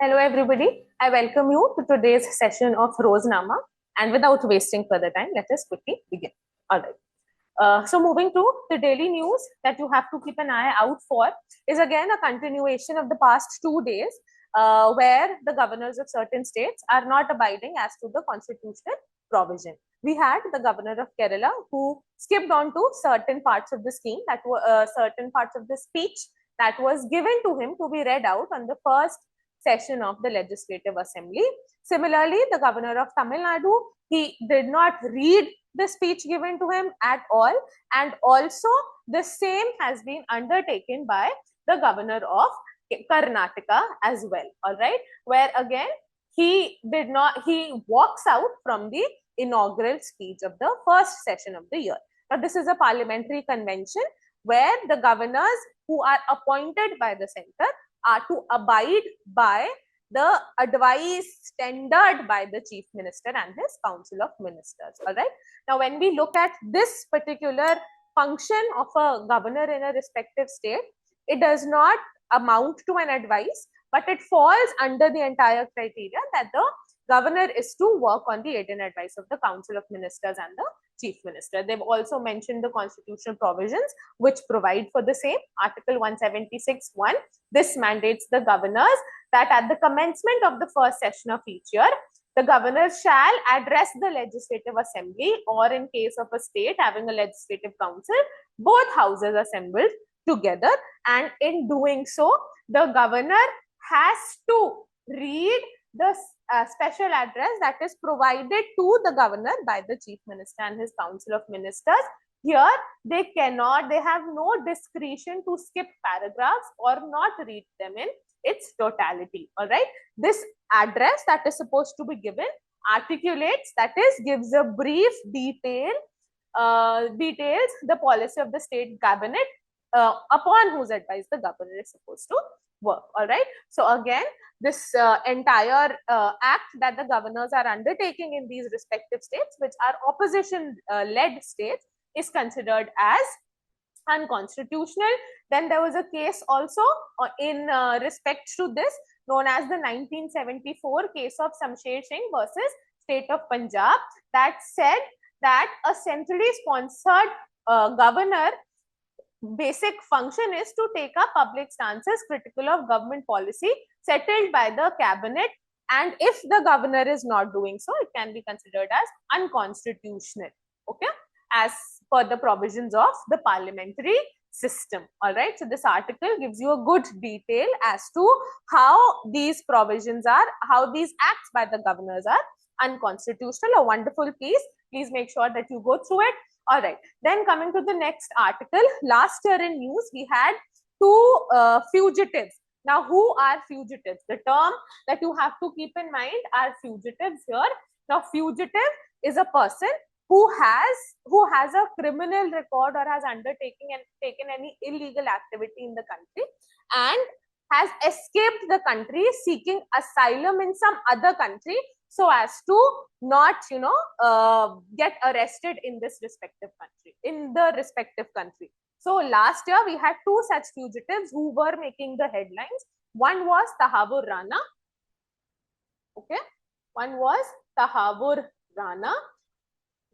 Hello everybody, I welcome you to today's session of Roznama, and without wasting further time, let us quickly begin. Alright. So moving to the daily news that you have to keep an eye out for is again a continuation of the past 2 days where the governors of certain states are not abiding as to the constitutional provision. We had the governor of Kerala who skipped on to certain parts of the scheme that were certain parts of the speech that was given to him to be read out on the first session of the Legislative Assembly. Similarly, the governor of Tamil Nadu, he did not read the speech given to him at all, and also the same has been undertaken by the governor of Karnataka as well. All right, where again he walks out from the inaugural speech of the first session of the year. Now, this is a parliamentary convention where the governors who are appointed by the center are to abide by the advice tendered by the chief minister and his council of ministers. All right. Now, when we look at this particular function of a governor in a respective state, it does not amount to an advice, but it falls under the entire criteria that the governor is to work on the aid and advice of the council of ministers and the chief minister. They've also mentioned the constitutional provisions which provide for the same. Article 176(1). This mandates the governors that at the commencement of the first session of each year, the governors shall address the legislative assembly, or in case of a state having a legislative council, both houses assembled together, and in doing so, the governor has to read the special address that is provided to the governor by the chief minister and his council of ministers. Here, they have no discretion to skip paragraphs or not read them in its totality. All right. This address that is supposed to be given articulates, that is, gives a brief details the policy of the state cabinet upon whose advice the governor is supposed to work. All right. So again, this entire act that the governors are undertaking in these respective states, which are opposition-led states, is considered as unconstitutional. Then there was a case also in respect to this, known as the 1974 case of Samsher Singh versus State of Punjab, that said that a centrally sponsored governor basic function is to take up public stances critical of government policy settled by the cabinet, and if the governor is not doing so, it can be considered as unconstitutional, okay, as per the provisions of the parliamentary system. All right, so this article gives you a good detail as to how these provisions are, how these acts by the governors are unconstitutional. A wonderful piece. Please make sure that you go through it. All right, then coming to the next article, last year in news, we had two fugitives. Now, who are fugitives? The term that you have to keep in mind are fugitives here. Now, fugitive is a person who has a criminal record or has taken any illegal activity in the country and has escaped the country seeking asylum in some other country so as to not, get arrested in this respective country, So last year we had two such fugitives who were making the headlines. One was Tahavur Rana. Okay. One was Tahavur Rana,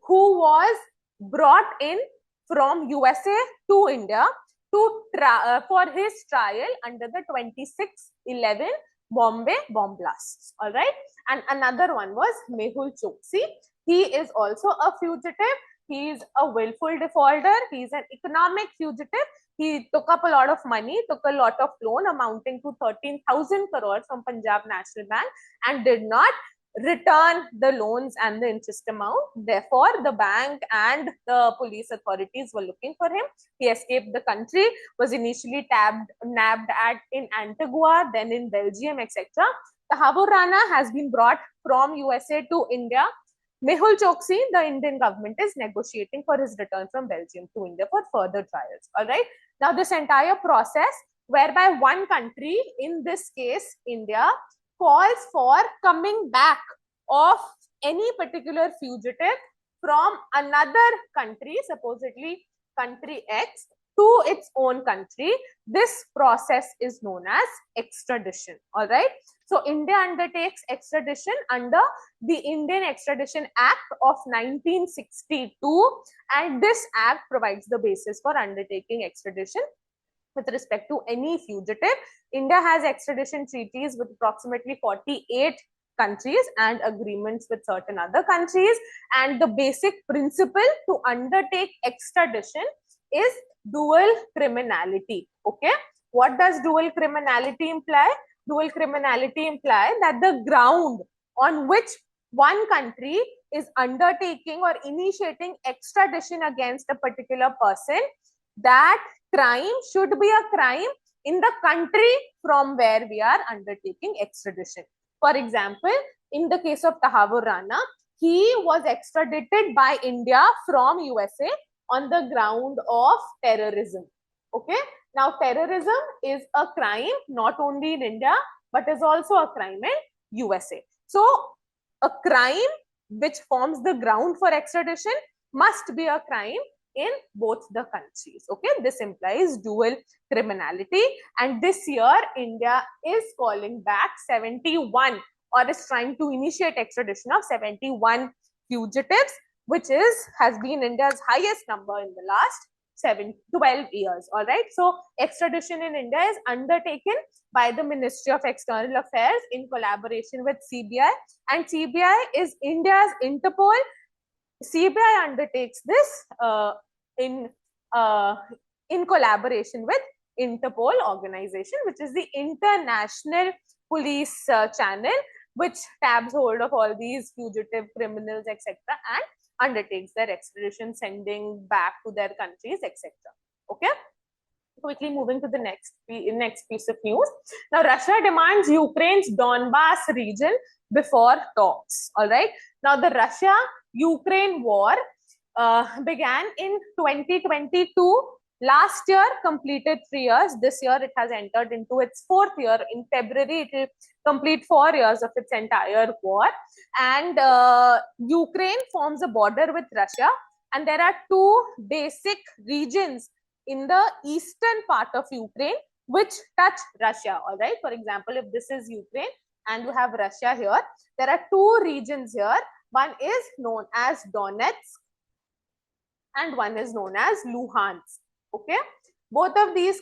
who was brought in from USA to India for his trial under the 26/11 Bombay bomb blasts. All right. And another one was Mehul Choksi. He is also a fugitive. He is a willful defaulter. He is an economic fugitive. He took up a lot of money, took a lot of loan amounting to 13,000 crores from Punjab National Bank and did not return the loans and the interest amount. Therefore, the bank and the police authorities were looking for him. He escaped the country, was initially nabbed in Antigua, then in Belgium, etc. Tahavur Rana has been brought from USA to India. Mehul Choksi, the Indian government is negotiating for his return from Belgium to India for further trials. All right. Now, this entire process, whereby one country, in this case, India, calls for coming back of any particular fugitive from another country, supposedly country X, to its own country, this process is known as extradition. All right. So India undertakes extradition under the Indian Extradition Act of 1962, and this act provides the basis for undertaking extradition with respect to any fugitive. India has extradition treaties with approximately 48 countries and agreements with certain other countries, and the basic principle to undertake extradition is dual criminality. Okay, what does dual criminality imply? Dual criminality imply that the ground on which one country is undertaking or initiating extradition against a particular person, that crime should be a crime in the country from where we are undertaking extradition. For example, in the case of Tahavur Rana, he was extradited by India from USA on the ground of terrorism. Okay. Now, terrorism is a crime not only in India, but is also a crime in USA. So, a crime which forms the ground for extradition must be a crime in both the countries. Okay, this implies dual criminality, and this year India is calling back 71, or is trying to initiate extradition of 71 fugitives, which has been India's highest number in the last 12 years. All right, so extradition in India is undertaken by the Ministry of External Affairs in collaboration with CBI, and CBI is India's Interpol. CBI undertakes this in collaboration with Interpol organization, which is the international police channel, which tabs hold of all these fugitive criminals, etc., and undertakes their extradition, sending back to their countries, etc. Okay. Quickly moving to the next piece of news. Now, Russia demands Ukraine's Donbas region before talks. All right. Now, the Russia-Ukraine war began in 2022. Last year completed 3 years. This year it has entered into its 4th year. In February, it will complete 4 years of its entire war. And Ukraine forms a border with Russia. And there are 2 basic regions in the eastern part of Ukraine which touch Russia. All right. For example, if this is Ukraine and you have Russia here, there are 2 regions here. One is known as Donetsk and one is known as Luhansk. Okay. Both of these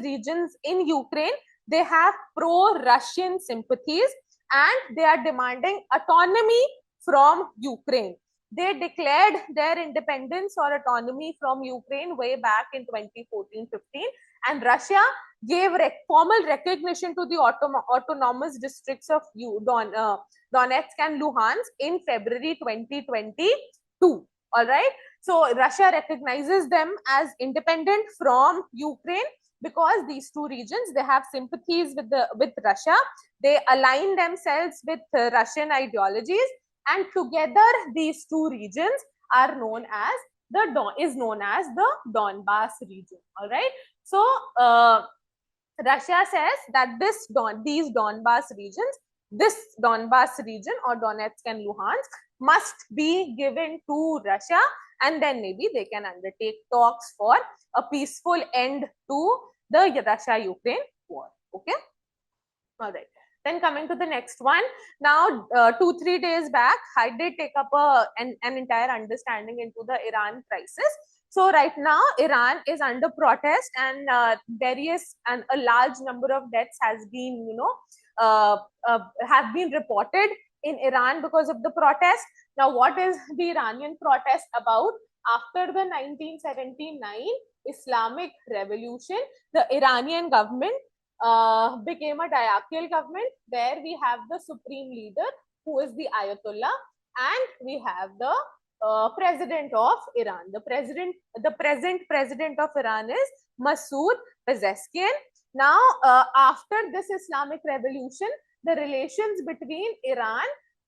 regions in Ukraine, they have pro-Russian sympathies and they are demanding autonomy from Ukraine. They declared their independence or autonomy from Ukraine way back in 2014-15, and Russia gave formal recognition to the autonomous districts of Donetsk and Luhansk in February 2022. All right. So Russia recognizes them as independent from Ukraine because these 2 regions, they have sympathies with Russia. They align themselves with Russian ideologies, and together these 2 regions are known as the Donbas region. All right. So Russia says that these Donbas regions, this Donbas region or Donetsk and Luhansk, must be given to Russia, and then maybe they can undertake talks for a peaceful end to the Russia-Ukraine war. Okay. All right. Then coming to the next one. Now, 2-3 days back, I did take up an entire understanding into the Iran crisis. So right now, Iran is under protest, and a large number of deaths has been, have been reported in Iran because of the protest. Now, what is the Iranian protest about? After the 1979 Islamic Revolution, the Iranian government became a diarchical government where we have the supreme leader, who is the Ayatollah, and we have the president of Iran. The present president of Iran is Masoud Pezeshkian. Now, after this Islamic Revolution, the relations between Iran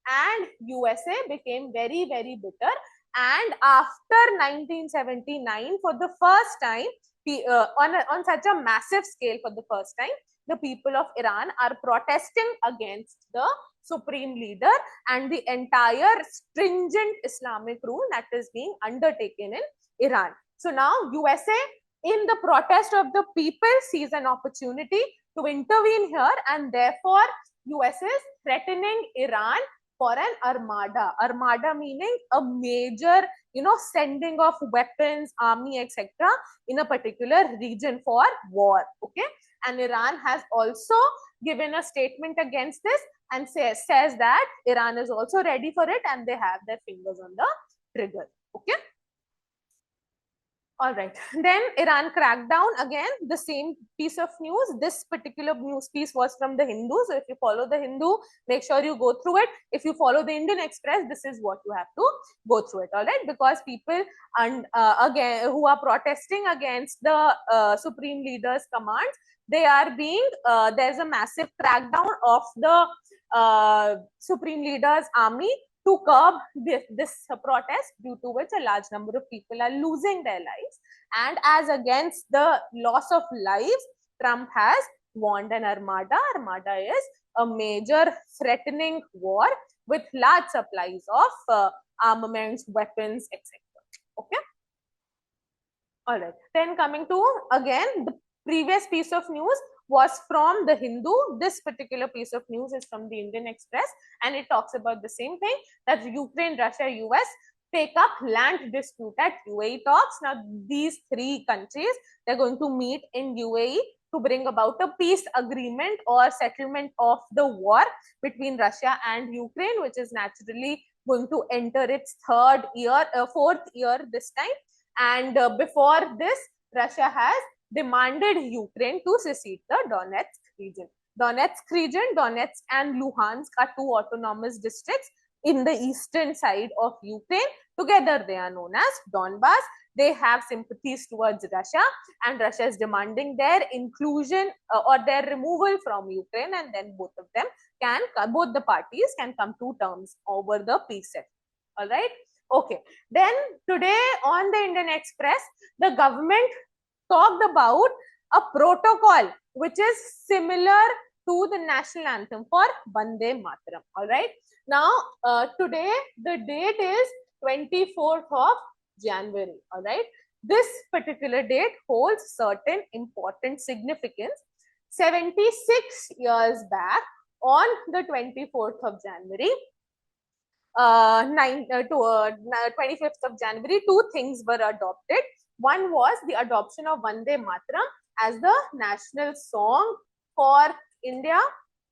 and USA became very, very bitter. And after 1979, for the first time, on such a massive scale, for the first time, the people of Iran are protesting against the supreme leader and the entire stringent Islamic rule that is being undertaken in Iran. So now USA, in the protest of the people, sees an opportunity to intervene here, and therefore US is threatening Iran for an armada. Armada meaning a major, sending of weapons, army, etc. in a particular region for war. Okay, and Iran has also given a statement against this and says that Iran is also ready for it and they have their fingers on the trigger. Okay. All right. Then Iran cracked down again, the same piece of news. This particular news piece was from the Hindu. So if you follow the Hindu, make sure you go through it. If you follow the Indian Express, this is what you have to go through it. All right. Because people again who are protesting against the supreme leader's commands, they are being, there's a massive crackdown of the supreme leader's army to curb this protest, due to which a large number of people are losing their lives. And as against the loss of lives, Trump has warned an armada. Armada is a major threatening war with large supplies of armaments, weapons, etc. Okay. All right. Then coming to, again, the previous piece of news was from the Hindu. This particular piece of news is from the Indian Express, and it talks about the same thing, that Ukraine, Russia, US take up land dispute at UAE talks. Now, these three countries, they're going to meet in UAE to bring about a peace agreement or settlement of the war between Russia and Ukraine, which is naturally going to enter its fourth year this time. And before this, Russia has demanded Ukraine to secede the Donetsk region. Donetsk and Luhansk are two autonomous districts in the eastern side of Ukraine. Together, they are known as Donbas. They have sympathies towards Russia, and Russia is demanding their inclusion or their removal from Ukraine, and then both the parties can come to terms over the peace settlement. All right. Okay. Then today on the Indian Express, the government talked about a protocol which is similar to the national anthem for Vande Mataram. All right. Now, today the date is 24th of January. All right. This particular date holds certain important significance. 76 years back, on the 24th of January, 25th of January, two things were adopted. One was the adoption of Vande Mataram as the national song for India,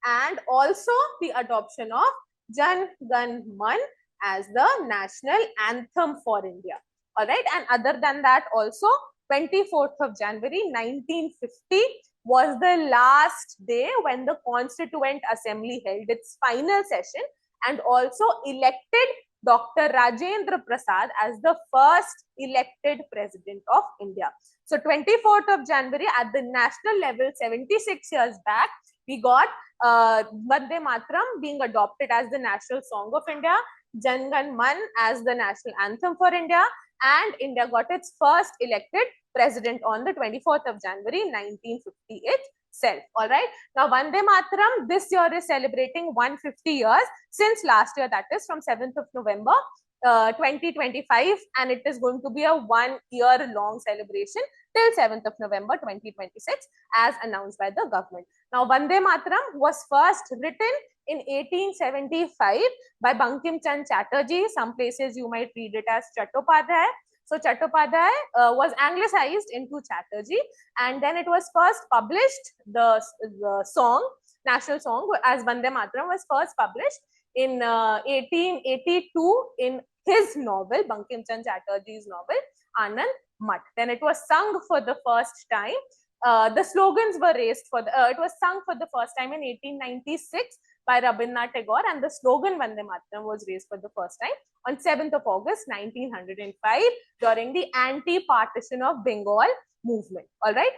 and also the adoption of Jan Gan Man as the national anthem for India. All right. And other than that, also 24th of January 1950 was the last day when the Constituent Assembly held its final session and also elected Dr. Rajendra Prasad as the first elected president of India. So 24th of January at the national level, 76 years back, we got Vande Mataram being adopted as the national song of India, Jan Gan Man as the national anthem for India, and India got its first elected president on the 24th of January 1950 itself. All right. Now, Vande Mataram this year is celebrating 150 years since last year, that is from 7th of November 2025, and it is going to be a 1 year long celebration till 7th of November 2026 as announced by the government. Now, Vande Mataram was first written in 1875 by Bankim Chand Chatterjee. Some places you might read it as Chattopadhyay. So Chattopadhyay was anglicized into Chatterjee, and then it was first published, the song, national song as Vande Mataram was first published in 1882 in his novel, Bankim Chand Chatterjee's novel, Anand Mat. Then it was sung for the first time. The slogans were raised for it was sung for the first time in 1896 by Rabindranath Tagore, and the slogan Vande Mataram was raised for the first time on 7th of August 1905 during the anti-partition of Bengal movement. All right.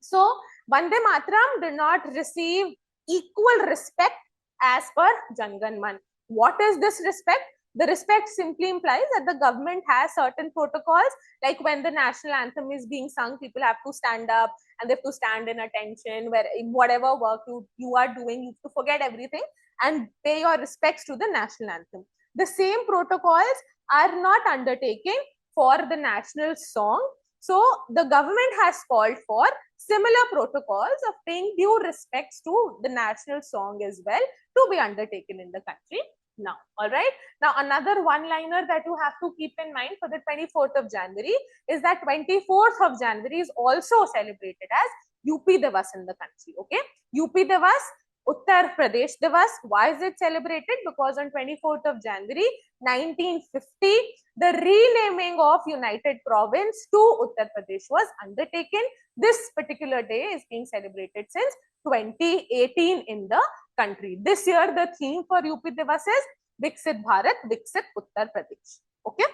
So Vande Mataram did not receive equal respect as per Jan Gan Man. What is this respect? The respect simply implies that the government has certain protocols, like when the national anthem is being sung, people have to stand up and they have to stand in attention, where whatever work you are doing, you have to forget everything and pay your respects to the national anthem. The same protocols are not undertaken for the national song. So the government has called for similar protocols of paying due respects to the national song as well to be undertaken in the country now. All right. Now, another one-liner that you have to keep in mind for the 24th of January is that 24th of January is also celebrated as UP Divas in the country. Okay. UP Divas, Uttar Pradesh Divas. Why is it celebrated? Because on 24th of January 1950, the renaming of United Province to Uttar Pradesh was undertaken. This particular day is being celebrated since 2018 in the country. This year, the theme for UP Divas is Viksit Bharat, Viksit Uttar Pradesh. Okay.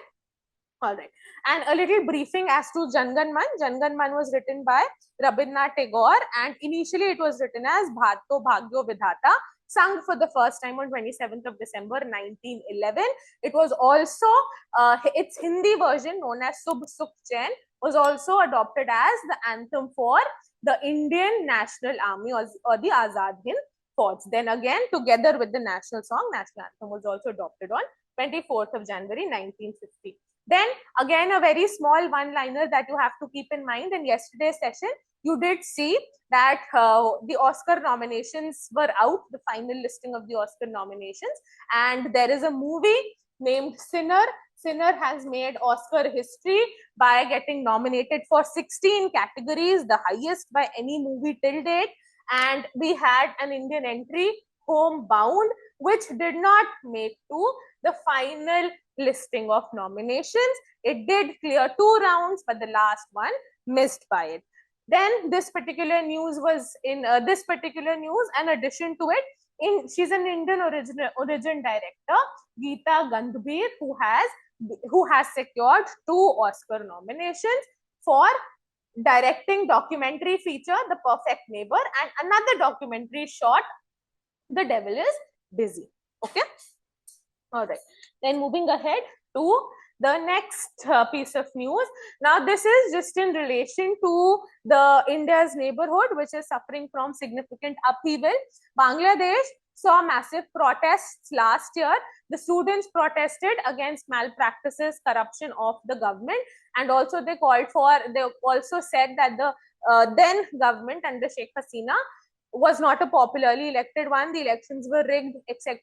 All right. And a little briefing as to Jan Gan Man. Jan Gan Man was written by Rabindranath Tagore, and initially it was written as Bharto Bhagyo Vidhata, sung for the first time on 27th of December 1911. It was also, its Hindi version known as Subh Sukh Chain was also adopted as the anthem for the Indian National Army or the Azad Hind Force. Then again, together with the national song, national anthem was also adopted on 24th of January 1950. Then again, a very small one-liner that you have to keep in mind. In yesterday's session, you did see that the Oscar nominations were out, the final listing of the Oscar nominations, and there is a movie named Sinner. Sinner has made Oscar history by getting nominated for 16 categories, the highest by any movie till date. And we had an Indian entry, Homebound, which did not make to the final listing of nominations. It did clear 2 rounds, but the last one missed by it. Then this particular news was in this particular news, in addition to it, she's an Indian origin director, Geeta Gandhir, who has secured 2 Oscar nominations for directing documentary feature The Perfect Neighbor and another documentary short, The Devil is Busy. Okay. All right. Then moving ahead to the next piece of news. Now, this is just in relation to the India's neighborhood, which is suffering from significant upheaval. Bangladesh saw massive protests last year. The students protested against malpractices, corruption of the government, and also they also said that the then government under Sheikh Hasina was not a popularly elected one. The elections were rigged, etc.,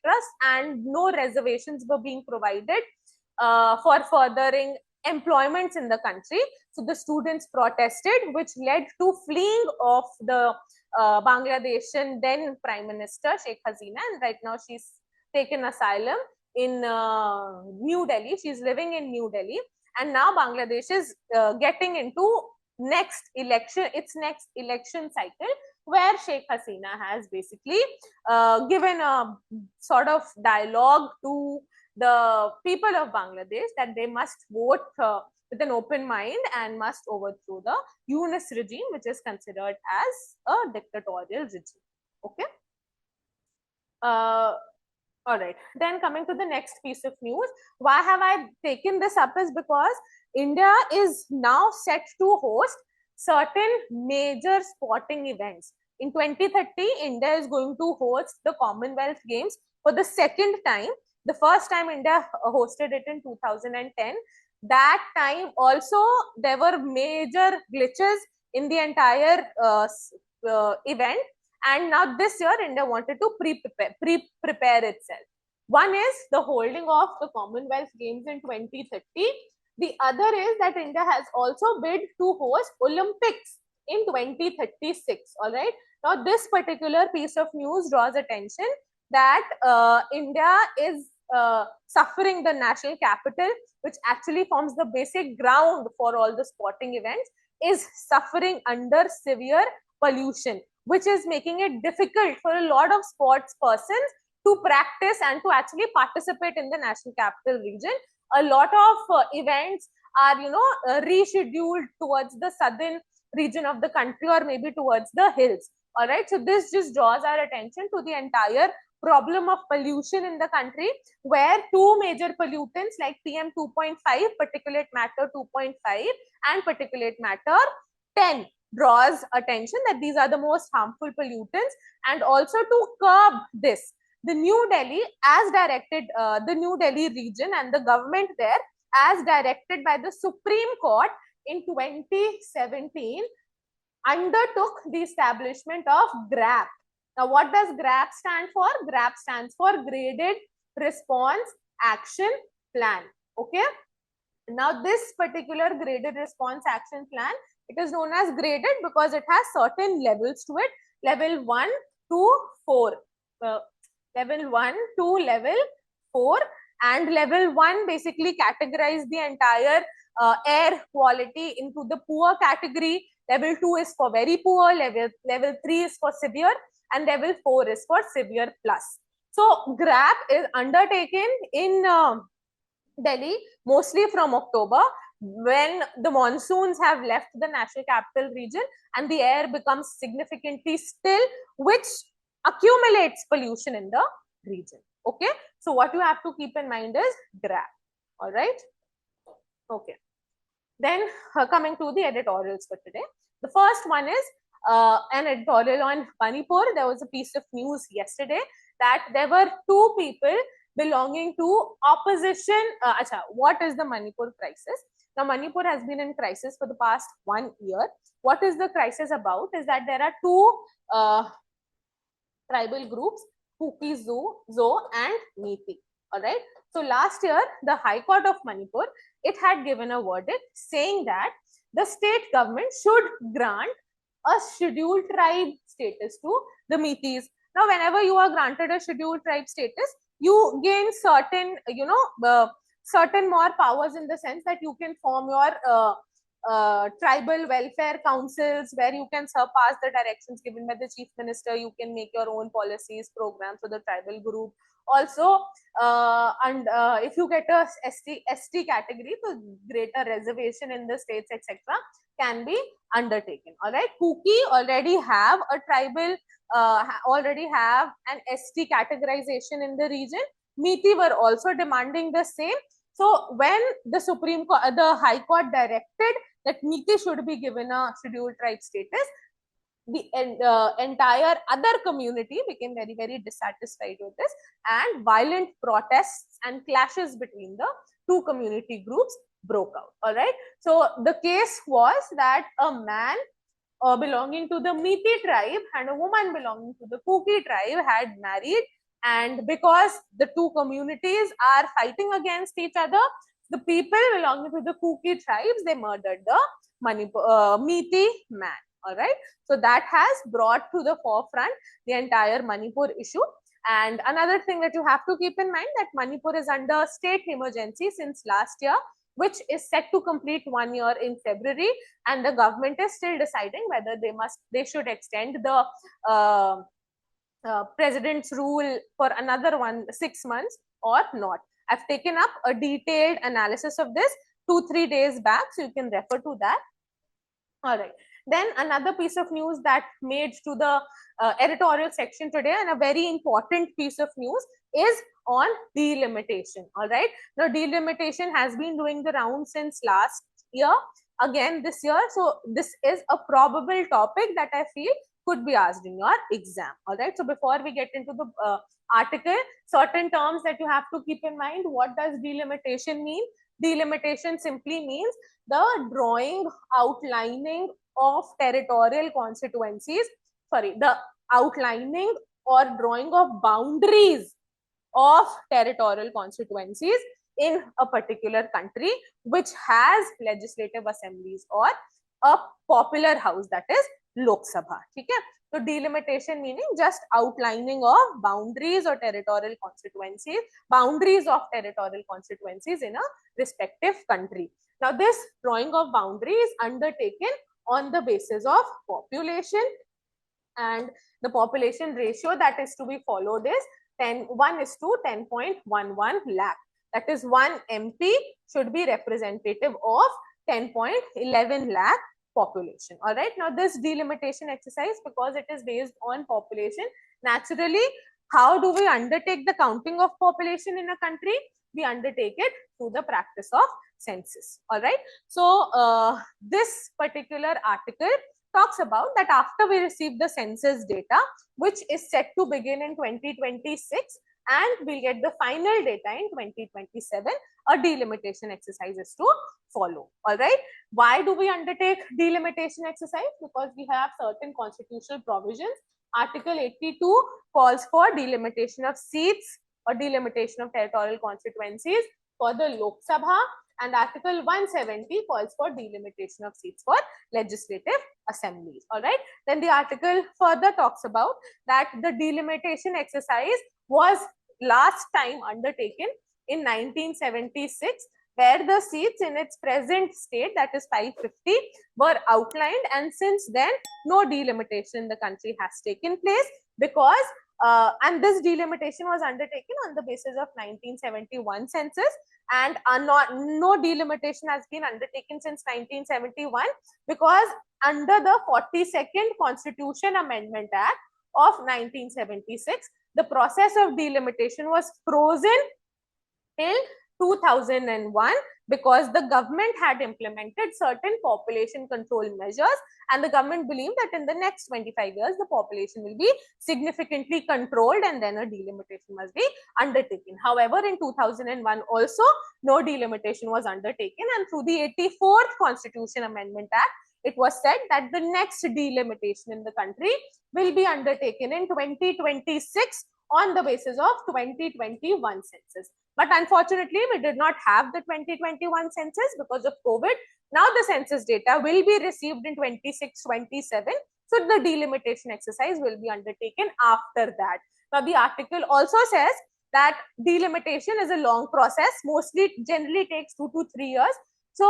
and no reservations were being provided for furthering employments in the country. So the students protested, which led to fleeing of the Bangladeshian then Prime Minister Sheikh Hasina, and right now she's taken asylum in New Delhi. She's living in New Delhi, and now Bangladesh is getting into its next election cycle, where Sheikh Hasina has basically given a sort of dialogue to the people of Bangladesh that they must vote with an open mind and must overthrow the Yunus regime, which is considered as a dictatorial regime. Okay. All right. Then coming to the next piece of news, why have I taken this up is because India is now set to host certain major sporting events. In 2030, India is going to host the Commonwealth Games for the second time. The first time India hosted it in 2010. That time also there were major glitches in the entire event. And now this year, India wanted to prepare itself. One is the holding of the Commonwealth Games in 2030. The other is that India has also bid to host Olympics in 2036. All right. Now, this particular piece of news draws attention that India is suffering the national capital, which actually forms the basic ground for all the sporting events, is suffering under severe pollution, which is making it difficult for a lot of sports persons to practice and to actually participate in the national capital region. A lot of events are, rescheduled towards the southern region of the country or maybe towards the hills. All right. So this just draws our attention to the entire problem of pollution in the country, where 2 major pollutants like PM 2.5, particulate matter 2.5 and particulate matter 10 draws attention that these are the most harmful pollutants. And also to curb this, the New Delhi, as directed, the New Delhi region and the government there as directed by the Supreme Court in 2017, undertook the establishment of GRAP. Now, what does GRAP stand for? GRAP stands for Graded Response Action Plan. Okay. Now, this particular Graded Response Action Plan, it is known as graded because it has certain levels to it. Level 1 to 4. Level 1 to level 4. And level 1 basically categorize the entire air quality into the poor category. Level 2 is for very poor, level 3 is for severe, and level 4 is for severe plus. So GRAP is undertaken in Delhi mostly from October, when the monsoons have left the National Capital Region and the air becomes significantly still, which accumulates pollution in the region. Okay, so what you have to keep in mind is GRAP. All right. Okay. Then coming to the editorials for today. The first one is an editorial on Manipur. There was a piece of news yesterday that there were 2 people belonging to opposition. What is the Manipur crisis? Now, Manipur has been in crisis for the past 1 year. What is the crisis about? Is that there are 2 tribal groups, Kuki, Zo and Meeti. All right. So last year, the High Court of Manipur, it had given a verdict saying that the state government should grant a scheduled tribe status to the Meetis. Now, whenever you are granted a scheduled tribe status, you gain certain, certain more powers in the sense that you can form your tribal welfare councils where you can surpass the directions given by the chief minister. You can make your own policies, programs for the tribal group. Also, if you get a ST category, so greater reservation in the states, etc., can be undertaken. All right, Kuki already have a tribal, already have an ST categorization in the region. Meeti were also demanding the same. So when the Supreme Court, the High Court directed that Meeti should be given a scheduled tribe status, the entire other community became very, very dissatisfied with this, and violent protests and clashes between the 2 community groups broke out. All right. So the case was that a man belonging to the Meeti tribe and a woman belonging to the Kuki tribe had married, and because the 2 communities are fighting against each other, the people belonging to the Kuki tribes, they murdered the Meeti man. All right. So that has brought to the forefront the entire Manipur issue. And another thing that you have to keep in mind, that Manipur is under state emergency since last year, which is set to complete 1 year in February, and the government is still deciding whether they should extend the president's rule for another 6 months or not. I've taken up a detailed analysis of this 2-3 days back, so you can refer to that. All right. Then another piece of news that made to the editorial section today, and a very important piece of news, is on delimitation. All right. Now, delimitation has been doing the round since last year, again this year. So this is a probable topic that I feel could be asked in your exam. All right. So before we get into the article, certain terms that you have to keep in mind. What does delimitation mean? Delimitation simply means the drawing, outlining of territorial constituencies, the outlining or drawing of boundaries of territorial constituencies in a particular country which has legislative assemblies or a popular house, that is Lok Sabha. Okay? So delimitation meaning just outlining of boundaries or territorial constituencies, boundaries of territorial constituencies in a respective country. Now, this drawing of boundary is undertaken on the basis of population, and the population ratio that is to be followed is 1:10.11 lakh. That is 1 MP should be representative of 10.11 lakh population. All right. Now, this delimitation exercise, because it is based on population, naturally, how do we undertake the counting of population in a country? We undertake it through the practice of census. All right. So this particular article talks about that after we receive the census data, which is set to begin in 2026, and we'll get the final data in 2027. A delimitation exercise is to follow. All right. Why do we undertake delimitation exercise? Because we have certain constitutional provisions. Article 82 calls for delimitation of seats or delimitation of territorial constituencies for the Lok Sabha, and Article 170 calls for delimitation of seats for legislative assemblies. All right. Then the article further talks about that the delimitation exercise was last time undertaken in 1976, where the seats in its present state, that is 550, were outlined, and since then no delimitation in the country has taken place, because and this delimitation was undertaken on the basis of 1971 census, and no delimitation has been undertaken since 1971 because under the 42nd Constitution Amendment Act of 1976, the process of delimitation was frozen till 2001 because the government had implemented certain population control measures, and the government believed that in the next 25 years the population will be significantly controlled and then a delimitation must be undertaken. However, in 2001 also no delimitation was undertaken, and through the 84th Constitution Amendment Act, it was said that the next delimitation in the country will be undertaken in 2026 on the basis of 2021 census. But unfortunately, we did not have the 2021 census because of COVID. Now the census data will be received in 26-27. So the delimitation exercise will be undertaken after that. Now the article also says that delimitation is a long process. Mostly, generally takes 2 to 3 years. So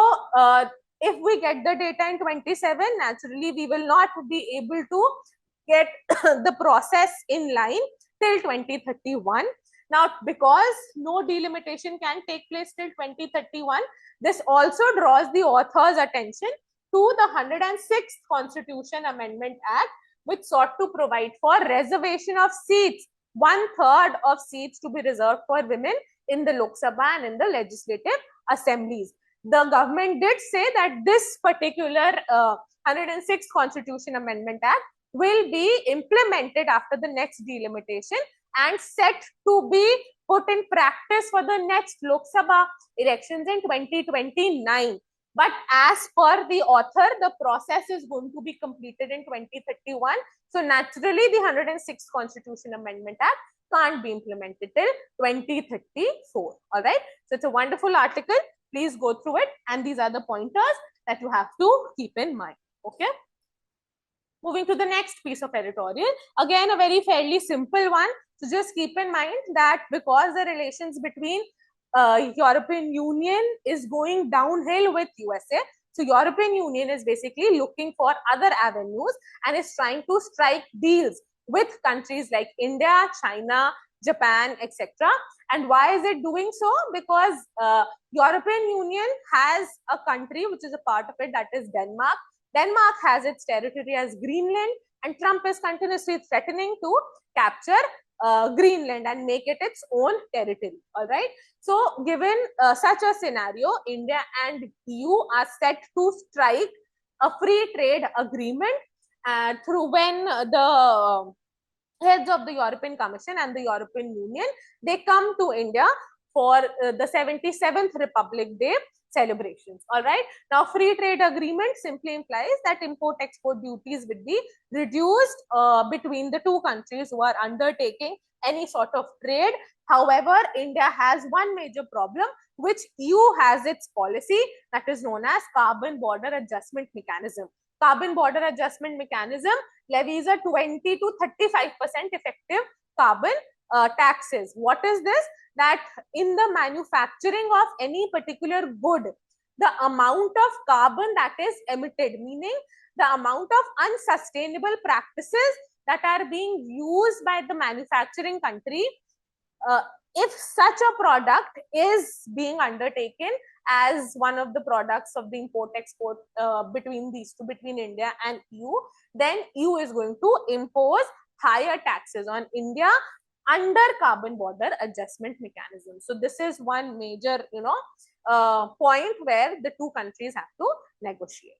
if we get the data in 27, naturally we will not be able to get the process in line till 2031. Now, because no delimitation can take place till 2031, this also draws the author's attention to the 106th Constitution Amendment Act, which sought to provide for reservation of seats, 1/3 of seats to be reserved for women in the Lok Sabha and in the legislative assemblies. The government did say that this particular 106th Constitution Amendment Act will be implemented after the next delimitation and set to be put in practice for the next Lok Sabha elections in 2029. But as per the author, the process is going to be completed in 2031. So naturally, the 106th Constitution Amendment Act can't be implemented till 2034. All right. So it's a wonderful article. Please go through it. And these are the pointers that you have to keep in mind. Okay. Moving to the next piece of editorial. Again, a very fairly simple one. So just keep in mind that because the relations between European Union is going downhill with USA, so European Union is basically looking for other avenues and is trying to strike deals with countries like India, China, Japan, etc. And why is it doing so? Because European Union has a country which is a part of it, that is Denmark. Denmark has its territory as Greenland, and Trump is continuously threatening to capture Greenland and make it its own territory. All right. So, given such a scenario, India and EU are set to strike a free trade agreement through when the heads of the European Commission and the European Union, they come to India for the 77th Republic Day celebrations. All right. Now, free trade agreement simply implies that import-export duties will be reduced between the two countries who are undertaking any sort of trade. However, India has one major problem, which EU has its policy that is known as Carbon Border Adjustment Mechanism. Carbon Border Adjustment Mechanism levies a 20 to 35% effective carbon taxes. What is this? That in the manufacturing of any particular good, the amount of carbon that is emitted, meaning the amount of unsustainable practices that are being used by the manufacturing country, if such a product is being undertaken as one of the products of the import-export between these two, between India and EU, then EU is going to impose higher taxes on India under Carbon Border Adjustment Mechanism. So this is one major, point where the two countries have to negotiate.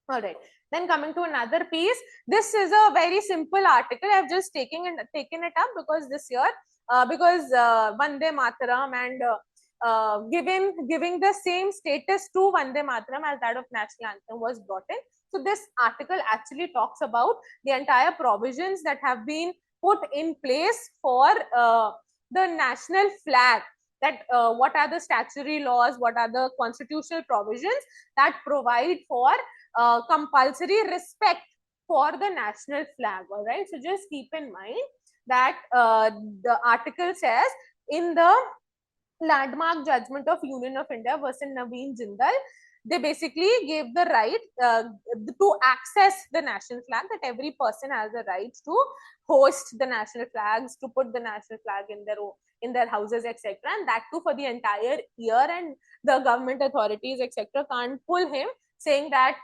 All right. Then coming to another piece, this is a very simple article. I've just taken it up because this year, Vande Mataram and giving the same status to Vande Mataram as that of national anthem was brought in. So this article actually talks about the entire provisions that have been put in place for the national flag. That what are the statutory laws, what are the constitutional provisions that provide for compulsory respect for the national flag. All right, so just keep in mind that the article says, in the landmark judgment of Union of India versus Naveen Jindal, they basically gave the right to access the national flag, that every person has the right to host the national flags, to put the national flag in their houses, etc., and that too for the entire year, and the government authorities, etc., can't pull him saying that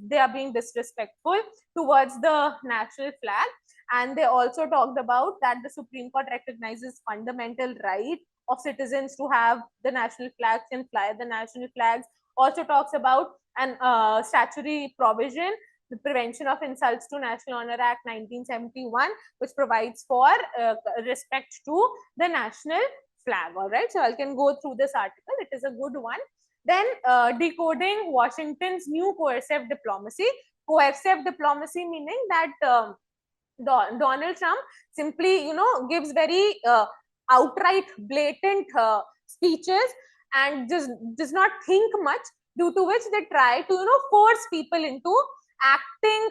they are being disrespectful towards the national flag. And they also talked about that the Supreme Court recognizes fundamental right of citizens to have the national flags and fly the national flags. Also talks about an statutory provision, the Prevention of Insults to National Honor Act 1971, which provides for respect to the national flag. All right, so I can go through this article. It is a good one. Then decoding Washington's new coercive diplomacy. Coercive diplomacy meaning that Donald Trump simply, gives very outright, blatant speeches and just does not think much, due to which they try to, force people into acting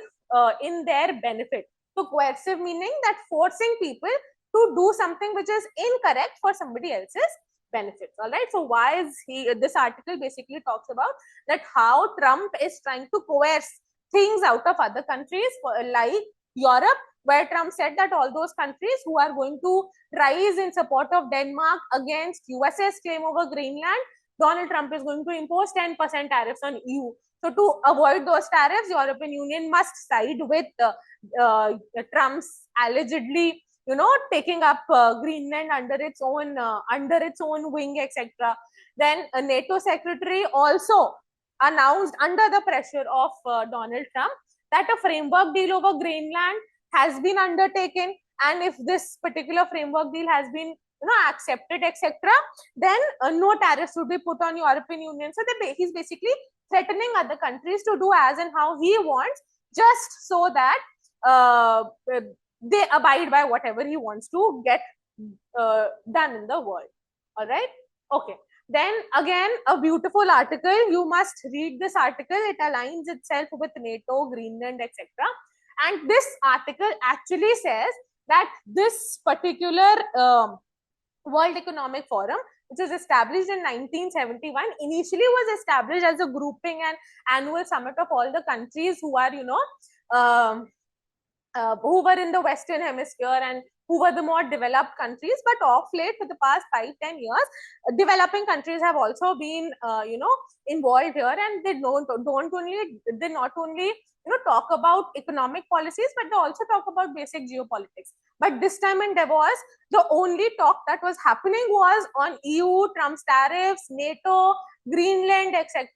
in their benefit. So coercive meaning that forcing people to do something which is incorrect for somebody else's benefits. All right, so why is this article basically talks about that how Trump is trying to coerce things out of other countries, like Europe, where Trump said that all those countries who are going to rise in support of Denmark against USA's claim over Greenland, Donald Trump is going to impose 10% tariffs on EU. So to avoid those tariffs, European Union must side with Trump's allegedly, taking up Greenland under its own wing, etc. Then a NATO secretary also announced, under the pressure of Donald Trump, that a framework deal over Greenland has been undertaken, and if this particular framework deal has been accepted, etc., then no tariffs would be put on European Union. So he's basically threatening other countries to do as and how he wants, just so that they abide by whatever he wants to get done in the world. All right, okay. Then again, a beautiful article. You must read this article. It aligns itself with NATO, Greenland, etc. And this article actually says that this particular World Economic Forum, which was established in 1971, initially was established as a grouping and annual summit of all the countries who are, who were in the Western Hemisphere and who were the more developed countries. But of late, for the past 5-10 years, developing countries have also been, involved here, and they not only talk about economic policies, but they also talk about basic geopolitics. But this time in Davos, the only talk that was happening was on EU, Trump's tariffs, NATO, Greenland, etc.,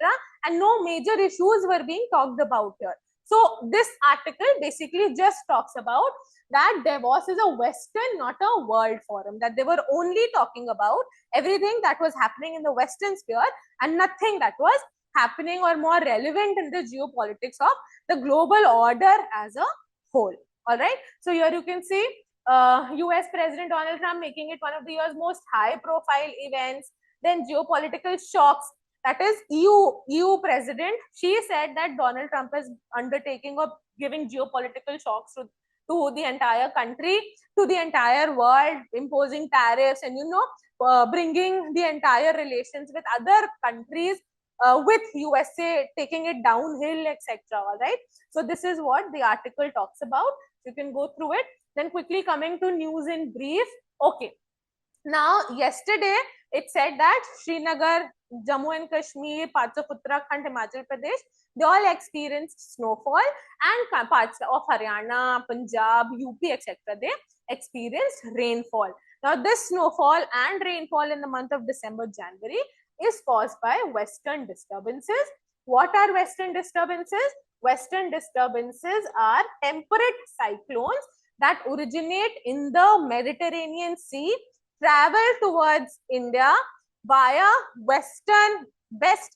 and no major issues were being talked about here. So this article basically just talks about that Davos is a Western, not a world forum, that they were only talking about everything that was happening in the Western sphere and nothing that was happening or more relevant in the geopolitics of the global order as a whole. All right, so here you can see US President Donald Trump making it one of the year's most high profile events. Then geopolitical shocks, that is EU president, she said that Donald Trump is undertaking or giving geopolitical shocks to the entire country, to the entire world, imposing tariffs and bringing the entire relations with other countries, with USA taking it downhill, etc. All right, so this is what the article talks about. You can go through it. Then quickly coming to news in brief. Okay, now yesterday it said that Srinagar, Jammu and Kashmir, parts of Uttarakhand, Himachal Pradesh, they all experienced snowfall, and parts of Haryana, Punjab, UP, etc., they experienced rainfall. Now this snowfall and rainfall in the month of December, January is caused by Western disturbances. What are Western disturbances? western disturbances are temperate cyclones that originate in the Mediterranean Sea, travel towards India via West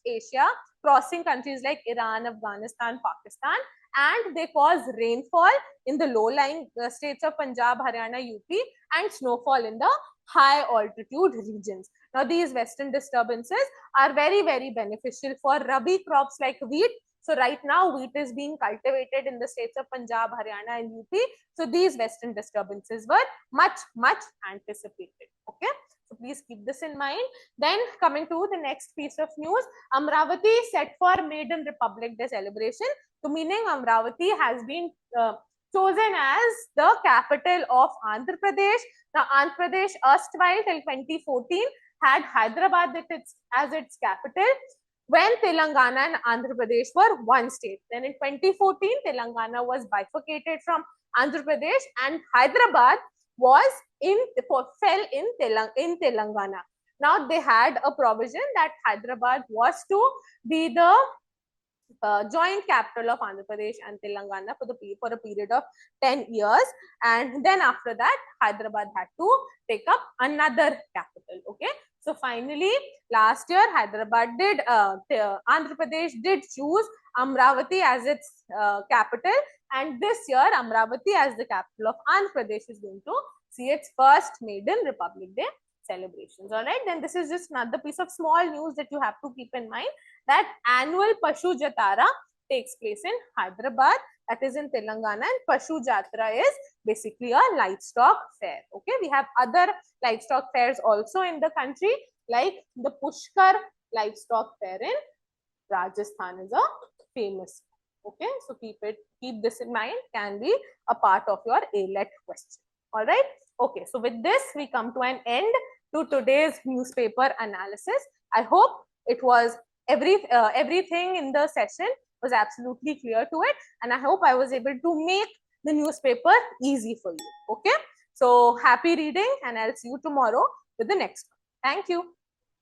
Asia, crossing countries like Iran, Afghanistan, Pakistan, and they cause rainfall in the low-lying states of Punjab, Haryana, UP, and snowfall in the high altitude regions. Now, these western disturbances are very, very beneficial for rabi crops like wheat. So right now, wheat is being cultivated in the states of Punjab, Haryana, and UP. So these western disturbances were much, much anticipated. Okay. So please keep this in mind. Then coming to the next piece of news, Amravati set for Maiden Republic Day celebration. So meaning Amravati has been chosen as the capital of Andhra Pradesh. Now Andhra Pradesh erstwhile till 2014 had Hyderabad as its capital, when Telangana and Andhra Pradesh were one state. Then in 2014, Telangana was bifurcated from Andhra Pradesh and Hyderabad was fell in Telangana. Now they had a provision that Hyderabad was to be the joint capital of Andhra Pradesh and Telangana for a period of 10 years, and then after that Hyderabad had to take up another capital. Okay, so finally last year Hyderabad did Andhra Pradesh did choose Amravati as its capital, and this year Amravati as the capital of Andhra Pradesh is going to see its first Maiden Republic Day celebrations. All right, then this is just another piece of small news that you have to keep in mind, that annual Pashu Jatara takes place in Hyderabad, that is in Telangana, and Pashu Jatra is basically a livestock fair. Okay, we have other livestock fairs also in the country, like the Pushkar livestock fair in Rajasthan is a famous. Okay, so keep this in mind, can be a part of your ALET question. All right. Okay, so with this we come to an end to today's newspaper analysis. I hope it was everything in the session was absolutely clear to it, and I hope I was able to make the newspaper easy for you. Okay, so happy reading, and I'll see you tomorrow with the next one. Thank you.